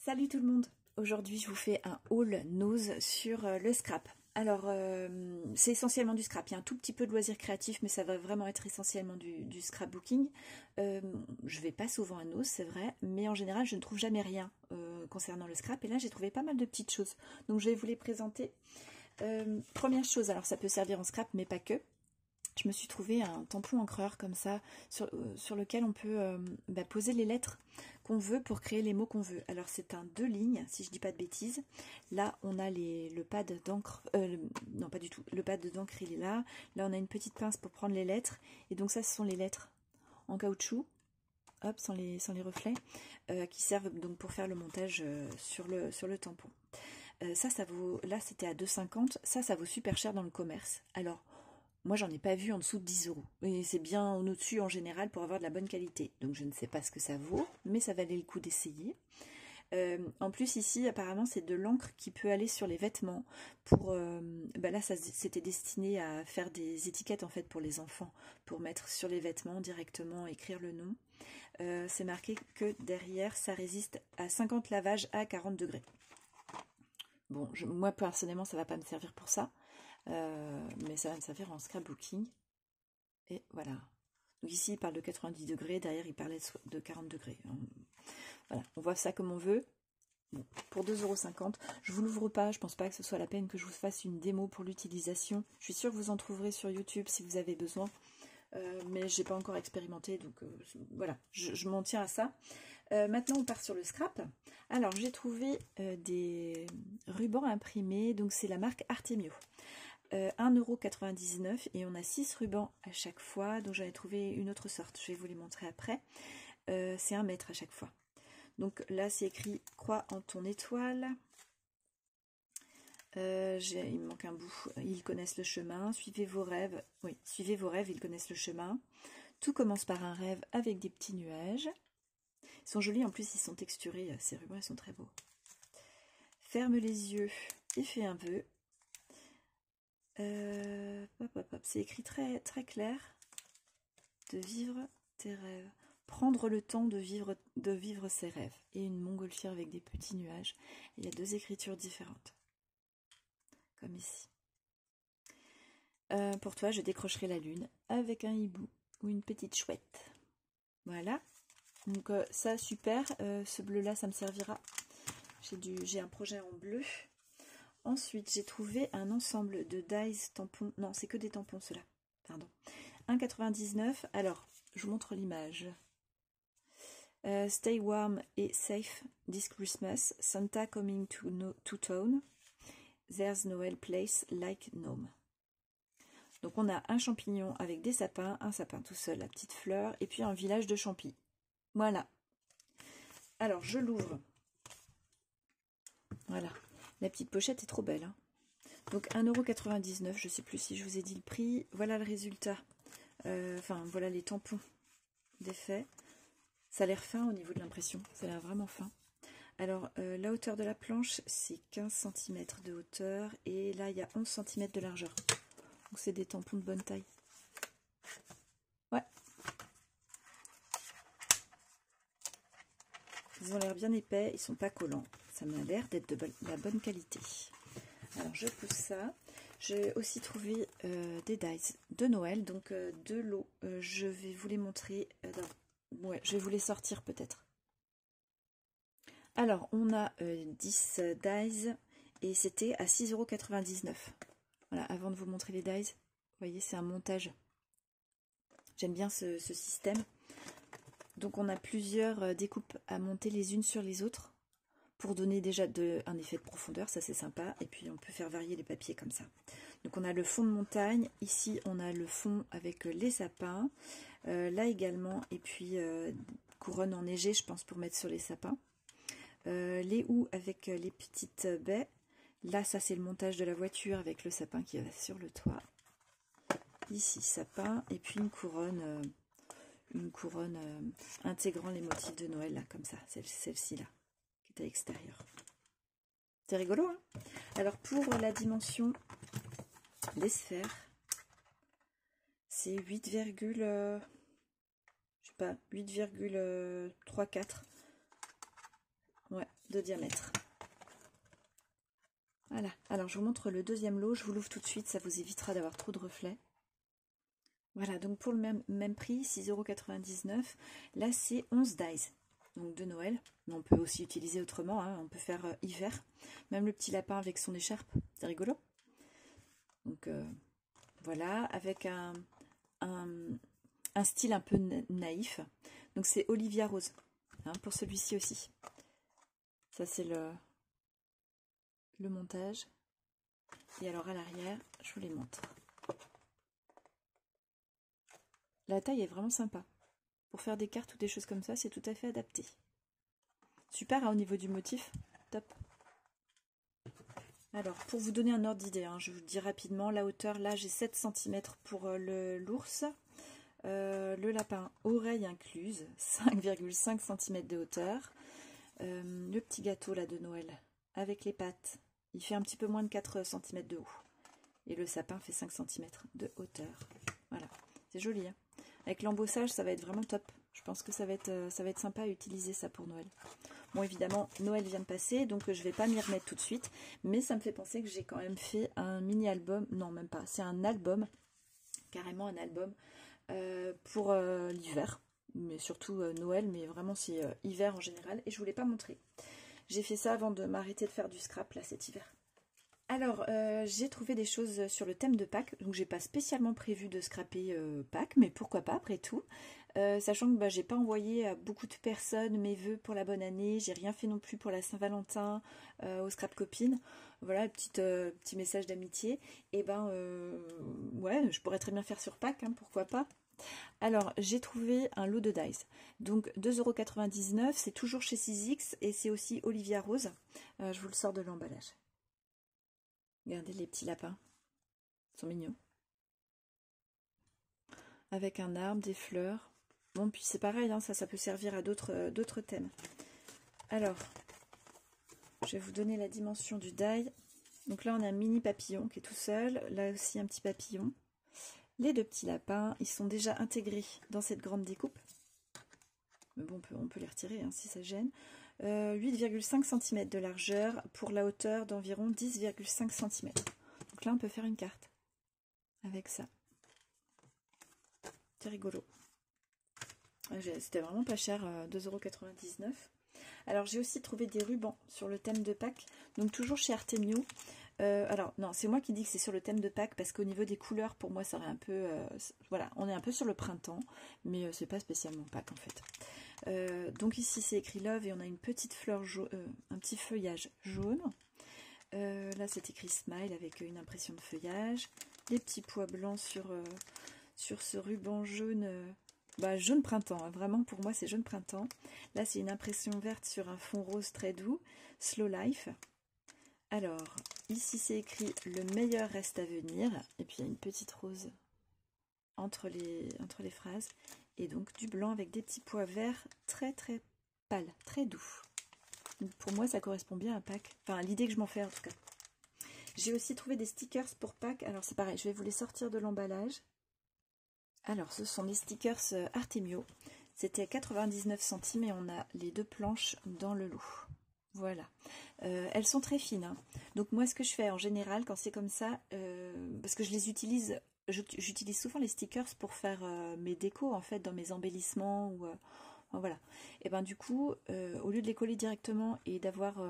Salut tout le monde! Aujourd'hui je vous fais un haul nose sur le scrap. Alors c'est essentiellement du scrap, il y a un tout petit peu de loisirs créatifs mais ça va vraiment être essentiellement du scrapbooking. Je vais pas souvent à nose, c'est vrai, mais en général je ne trouve jamais rien concernant le scrap et là j'ai trouvé pas mal de petites choses. Donc je vais vous les présenter. Première chose, alors ça peut servir en scrap mais pas que. Je me suis trouvé un tampon encreur comme ça sur lequel on peut poser les lettres qu'on veut pour créer les mots qu'on veut. Alors c'est un 2 lignes si je dis pas de bêtises. Là on a le pad d'encre, non pas du tout, le pad d'encre il est là. Là on a une petite pince pour prendre les lettres et donc ça ce sont les lettres en caoutchouc, hop, sans les reflets, qui servent donc pour faire le montage sur le tampon. Ça vaut, là c'était à 2,50, ça vaut super cher dans le commerce. Alors moi, j'en ai pas vu en dessous de 10 euros. Et c'est bien au-dessus en général pour avoir de la bonne qualité. Donc je ne sais pas ce que ça vaut, mais ça valait le coup d'essayer. En plus ici, apparemment, c'est de l'encre qui peut aller sur les vêtements. Pour là, c'était destiné à faire des étiquettes en fait pour les enfants, pour mettre sur les vêtements directement, écrire le nom. C'est marqué que derrière, ça résiste à 50 lavages à 40 degrés. Bon, moi personnellement, ça va pas me servir pour ça. Mais ça va me servir en scrapbooking. Et voilà. Donc ici, il parle de 90 degrés. Derrière, il parlait de 40 degrés. Voilà, on voit ça comme on veut. Bon, pour 2,50 €, je vous l'ouvre pas. Je pense pas que ce soit la peine que je vous fasse une démo pour l'utilisation. Je suis sûre que vous en trouverez sur YouTube si vous avez besoin. Mais j'ai pas encore expérimenté. Donc voilà, je m'en tiens à ça. Maintenant, on part sur le scrap. Alors, j'ai trouvé des rubans imprimés. Donc, c'est la marque Artemio. 1,99 € et on a 6 rubans à chaque fois, donc j'en ai trouvé une autre sorte, je vais vous les montrer après. C'est 1 mètre à chaque fois. Donc là c'est écrit crois en ton étoile. Il me manque un bout. Ils connaissent le chemin, suivez vos rêves. Oui, suivez vos rêves, ils connaissent le chemin. Tout commence par un rêve avec des petits nuages. Ils sont jolis, en plus ils sont texturés, ces rubans ils sont très beaux. Ferme les yeux et fais un vœu. C'est écrit très, très clair. De vivre tes rêves. Prendre le temps de vivre ses rêves. Et une montgolfière avec des petits nuages. Il y a 2 écritures différentes. Comme ici. Pour toi, je décrocherai la lune avec un hibou ou une petite chouette. Voilà. Donc ça, super. Ce bleu-là, ça me servira. J'ai un projet en bleu. Ensuite, j'ai trouvé un ensemble de dies tampons. Non, c'est que des tampons, ceux-là. Pardon. 1,99 €. Alors, je vous montre l'image. Stay warm et safe this Christmas. Santa coming to town. There's Noel place like gnome. Donc, on a un champignon avec des sapins, un sapin tout seul, la petite fleur, et puis un village de champis. Voilà. Alors, je l'ouvre. Voilà. La petite pochette est trop belle. Hein. Donc 1,99 €, je ne sais plus si je vous ai dit le prix. Voilà le résultat. Enfin, voilà les tampons d'effet. Ça a l'air fin au niveau de l'impression. Ça a l'air vraiment fin. Alors, la hauteur de la planche, c'est 15 cm de hauteur. Et là, il y a 11 cm de largeur. Donc, c'est des tampons de bonne taille. Ouais. Ils ont l'air bien épais. Ils sont pas collants. Ça m'a l'air d'être de la bonne qualité. Alors je pousse ça. J'ai aussi trouvé des dies de Noël, donc de l'eau. Je vais vous les montrer. Ouais, je vais vous les sortir peut-être. Alors on a 10 dies et c'était à 6,99 €. Voilà, avant de vous montrer les dies, vous voyez c'est un montage. J'aime bien ce système. Donc on a plusieurs découpes à monter les unes sur les autres. Pour donner déjà un effet de profondeur, ça c'est sympa. Et puis on peut faire varier les papiers comme ça. Donc on a le fond de montagne. Ici on a le fond avec les sapins. Là également. Et puis couronne enneigée, je pense, pour mettre sur les sapins. Les houes avec les petites baies. Là ça c'est le montage de la voiture avec le sapin qui va sur le toit. Ici sapin. Et puis une couronne intégrant les motifs de Noël, là, comme ça. Celle-ci là. À l'extérieur. C'est rigolo, hein? Alors pour la dimension des sphères, c'est 8,34. Ouais, de diamètre. Voilà, alors je vous montre le deuxième lot, je vous l'ouvre tout de suite, ça vous évitera d'avoir trop de reflets. Voilà, donc pour le même prix, 6,99 €, là c'est 11 dies, donc de Noël. Mais on peut aussi utiliser autrement, hein. On peut faire hiver, même le petit lapin avec son écharpe, c'est rigolo. Donc voilà, avec un style un peu naïf. Donc c'est Olivia Rose, hein, pour celui-ci aussi. Ça c'est le montage. Et alors à l'arrière, je vous les montre. La taille est vraiment sympa. Pour faire des cartes ou des choses comme ça, c'est tout à fait adapté. Super, hein, au niveau du motif, top. Alors, pour vous donner un ordre d'idée, hein, je vous dis rapidement, la hauteur, là j'ai 7 cm pour l'ours. Le lapin, oreille incluse, 5,5 cm de hauteur. Le petit gâteau là de Noël, avec les pattes, il fait un petit peu moins de 4 cm de haut. Et le sapin fait 5 cm de hauteur. Voilà, c'est joli, hein. Avec l'embossage, ça va être vraiment top. Je pense que ça va être sympa à utiliser ça pour Noël. Bon, évidemment, Noël vient de passer, donc je ne vais pas m'y remettre tout de suite. Mais ça me fait penser que j'ai quand même fait un mini-album. Non, même pas. C'est un album, carrément un album, pour l'hiver. Mais surtout Noël, mais vraiment c'est hiver en général. Et je ne vous l'ai pas montré. J'ai fait ça avant de m'arrêter de faire du scrap, là, cet hiver. Alors, j'ai trouvé des choses sur le thème de Pâques, donc j'ai pas spécialement prévu de scraper Pâques, mais pourquoi pas après tout. Sachant que j'ai pas envoyé à beaucoup de personnes mes vœux pour la bonne année, j'ai rien fait non plus pour la Saint-Valentin, aux scrap copines. Voilà, petit message d'amitié. Et ouais, je pourrais très bien faire sur Pâques, hein, pourquoi pas. Alors, j'ai trouvé un lot de dies. Donc, 2,99 €, c'est toujours chez 6X et c'est aussi Olivia Rose. Je vous le sors de l'emballage. Regardez les petits lapins, ils sont mignons. Avec un arbre, des fleurs. Bon, puis c'est pareil, hein, ça peut servir à d'autres thèmes. Alors, je vais vous donner la dimension du die. Donc là, on a un mini papillon qui est tout seul. Là aussi, un petit papillon. Les deux petits lapins, ils sont déjà intégrés dans cette grande découpe. Mais bon, on peut les retirer hein, si ça gêne. 8,5 cm de largeur pour la hauteur d'environ 10,5 cm. Donc là, on peut faire une carte avec ça. C'est rigolo. C'était vraiment pas cher, 2,99 €. Alors, j'ai aussi trouvé des rubans sur le thème de Pâques. Donc, toujours chez Artemio. Alors, non, c'est moi qui dis que c'est sur le thème de Pâques parce qu'au niveau des couleurs, pour moi, ça aurait un peu... voilà, on est un peu sur le printemps, mais c'est pas spécialement Pâques en fait. Donc ici, c'est écrit Love et on a une petite fleur jaune, un petit feuillage jaune. Là, c'est écrit Smile avec une impression de feuillage. Des petits pois blancs sur ce ruban jaune... jaune printemps, hein. Vraiment pour moi c'est jaune printemps. Là c'est une impression verte sur un fond rose très doux, Slow Life. Alors ici c'est écrit le meilleur reste à venir, et puis il y a une petite rose entre les phrases, et donc du blanc avec des petits pois verts très très pâles, très doux. Donc, pour moi ça correspond bien à Pâques, enfin l'idée que je m'en fais en tout cas. J'ai aussi trouvé des stickers pour Pâques, alors c'est pareil, je vais vous les sortir de l'emballage. Alors, ce sont des stickers Artemio. C'était 99 centimes et on a les deux planches dans le lot. Voilà. Elles sont très fines, hein. Donc moi, ce que je fais en général, quand c'est comme ça, parce que je les utilise, j'utilise souvent les stickers pour faire mes décos, en fait, dans mes embellissements. Voilà. Et du coup, au lieu de les coller directement et d'avoir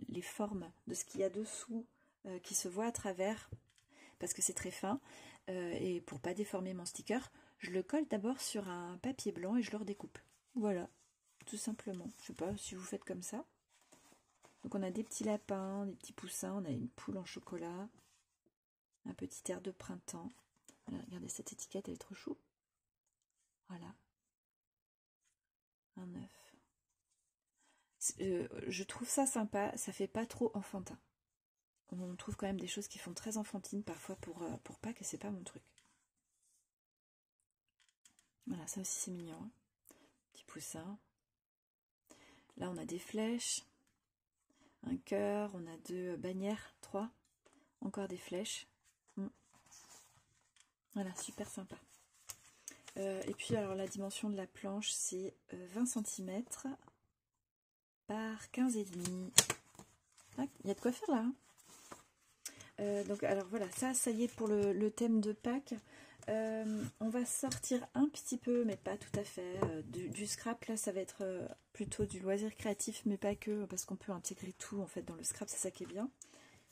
les formes de ce qu'il y a dessous qui se voient à travers, parce que c'est très fin, et pour pas déformer mon sticker, je le colle d'abord sur un papier blanc et je le redécoupe. Voilà, tout simplement. Je sais pas si vous faites comme ça. Donc on a des petits lapins, des petits poussins, on a une poule en chocolat, un petit air de printemps. Voilà, regardez cette étiquette, elle est trop chou. Voilà. Un œuf. Je trouve ça sympa, ça fait pas trop enfantin. On trouve quand même des choses qui font très enfantine parfois pour Pâques et c'est pas mon truc. Voilà, ça aussi c'est mignon, hein. Petit poussin. Là on a des flèches, un cœur, on a deux bannières, 3, encore des flèches. Voilà, super sympa. Et puis alors la dimension de la planche c'est 20 cm. par 15,5. Ah, il y a de quoi faire là. Donc alors voilà, ça y est pour le thème de Pâques. On va sortir un petit peu, mais pas tout à fait, du scrap. Là, ça va être plutôt du loisir créatif, mais pas que, parce qu'on peut intégrer tout en fait dans le scrap, c'est ça qui est bien.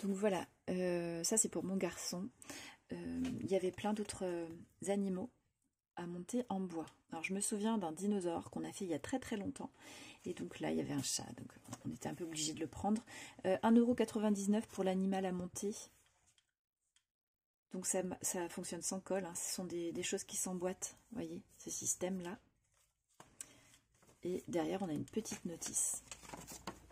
Donc voilà, ça c'est pour mon garçon. Il y avait plein d'autres animaux à monter en bois. Alors je me souviens d'un dinosaure qu'on a fait il y a très très longtemps. Et donc là, il y avait un chat, donc on était un peu obligé de le prendre. 1,99 € pour l'animal à monter. Donc ça fonctionne sans colle, hein. Ce sont des choses qui s'emboîtent, vous voyez, ce système-là. Et derrière, on a une petite notice.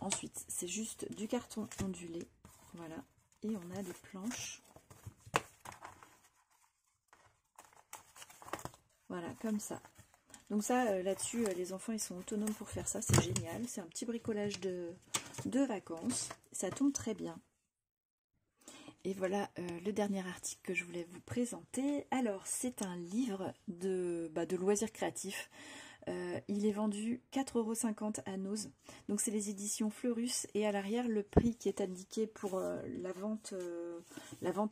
Ensuite, c'est juste du carton ondulé, voilà. Et on a des planches. Voilà, comme ça. Donc ça, là-dessus, les enfants, ils sont autonomes pour faire ça, c'est génial. C'est un petit bricolage de vacances. Ça tombe très bien. Et voilà le dernier article que je voulais vous présenter. Alors, c'est un livre de loisirs créatifs. Il est vendu 4,50 € à Noz. Donc, c'est les éditions Fleurus. Et à l'arrière, le prix qui est indiqué pour la vente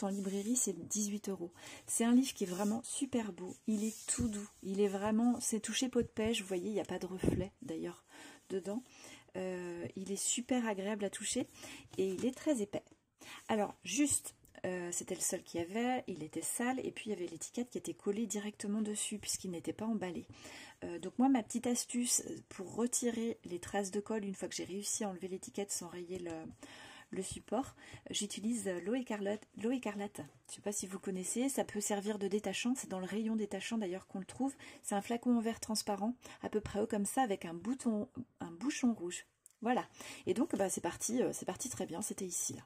en librairie, c'est 18 €. C'est un livre qui est vraiment super beau. Il est tout doux. Il est vraiment... C'est touché peau de pêche. Vous voyez, il n'y a pas de reflet, d'ailleurs, dedans. Il est super agréable à toucher. Et il est très épais. Alors, juste, c'était le seul qu'il y avait, il était sale, et puis il y avait l'étiquette qui était collée directement dessus, puisqu'il n'était pas emballé. Donc moi, ma petite astuce pour retirer les traces de colle, une fois que j'ai réussi à enlever l'étiquette sans rayer le support, j'utilise l'eau écarlate. Je ne sais pas si vous connaissez, ça peut servir de détachant, c'est dans le rayon détachant d'ailleurs qu'on le trouve. C'est un flacon en verre transparent, à peu près haut comme ça, avec un bouchon rouge. Voilà, et donc c'est parti très bien, c'était ici là.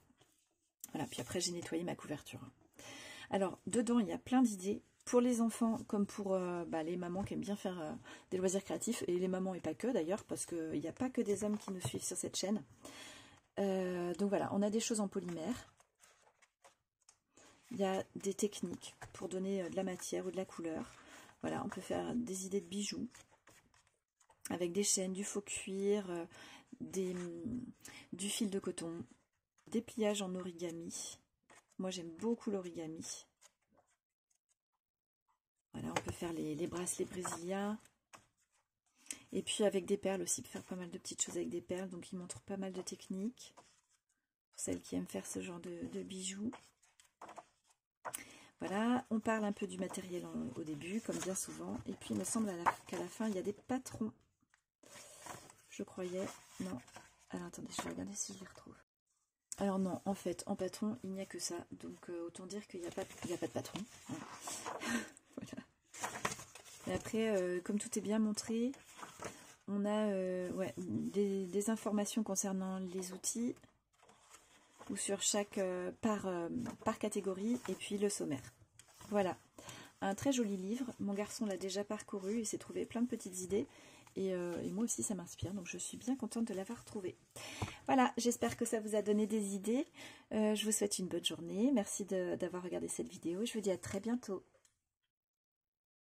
Voilà, puis après j'ai nettoyé ma couverture. Alors, dedans, il y a plein d'idées, pour les enfants comme pour les mamans qui aiment bien faire des loisirs créatifs, et les mamans et pas que d'ailleurs, parce qu'il n'y a pas que des hommes qui nous suivent sur cette chaîne. Donc voilà, on a des choses en polymère. Il y a des techniques pour donner de la matière ou de la couleur. Voilà, on peut faire des idées de bijoux, avec des chaînes, du faux cuir, du fil de coton, des pliages en origami. Moi j'aime beaucoup l'origami. Voilà, on peut faire les bracelets brésiliens. Et puis avec des perles aussi, faire pas mal de petites choses avec des perles. Donc il montre pas mal de techniques pour celles qui aiment faire ce genre de bijoux. Voilà, on parle un peu du matériel au début, comme bien souvent. Et puis il me semble qu'à la fin, il y a des patrons. Je croyais... Non. Alors attendez, je vais regarder si je les retrouve. Alors non, en fait, en patron, il n'y a que ça. Donc autant dire qu'il n'y a pas de patron. Voilà. Et après, comme tout est bien montré, on a des informations concernant les outils, ou sur chaque par catégorie, et puis le sommaire. Voilà, un très joli livre. Mon garçon l'a déjà parcouru et s'est trouvé plein de petites idées. Et moi aussi, ça m'inspire, donc je suis bien contente de l'avoir trouvé. Voilà, j'espère que ça vous a donné des idées. Je vous souhaite une bonne journée. Merci d'avoir regardé cette vidéo. Je vous dis à très bientôt.